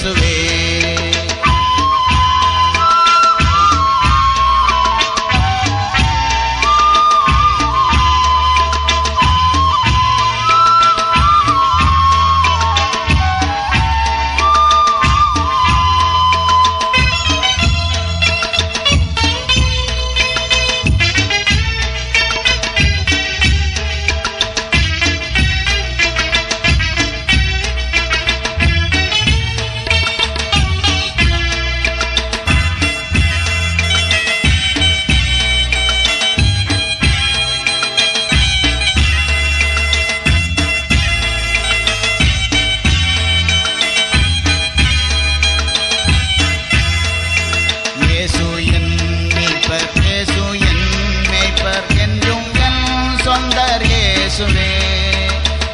இயேசுவே.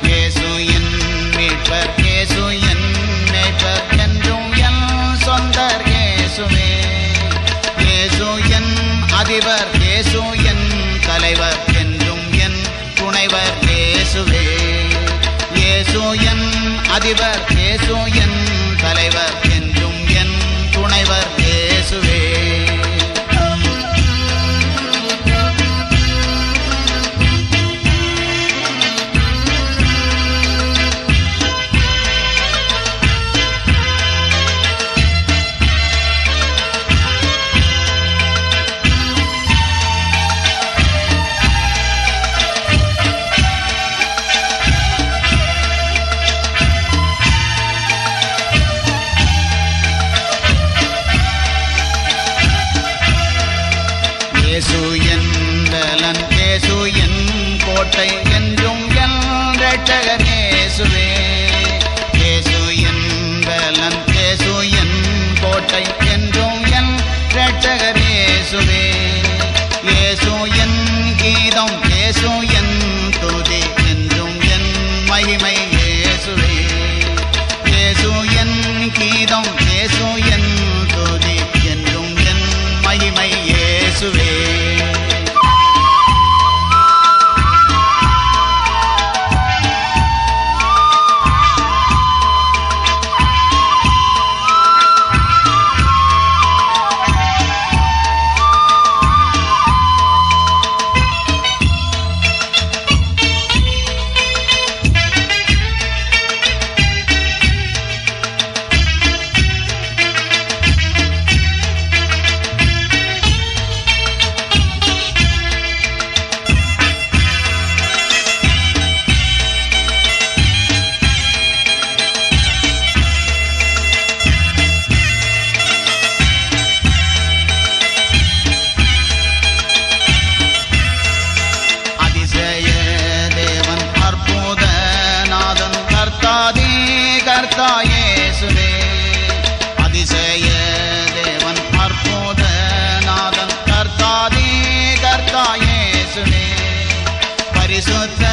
இயேசு என் மீட்பர், இயேசு என் மேய்ப்பர் என்றும் என் சொந்தர் இயேசுவே. இயேசு என் அதிபர், இயேசு என் தலைவர் என்றும் என் துணைவர் இயேசுவே. இயேசு என் அதிபர், இயேசு என் தலைவர் என்றும் என் துணைவர் இயேசுவே. இயேசு என் பலன், இயேசு என் கோட்டை என்றும் என் இரட்சகர் இயேசுவே. இயேசு என் பலன், இயேசு என் கோட்டை என்றும் என் இரட்சகர் இயேசுவே. இயேசு என் கீதம், இயேசு என் துதி என்றும் என் மகிமை இயேசுவே. இயேசு என் கீதம், இயேசு என் துதி என்றும் என் மகிமை இயேசுவே. கர்த்தா இயேசுவே. அதிசய தேவன், அற்புத நாதன், கர்த்தாதி கர்த்தா இயேசுவே. பரிசுத்த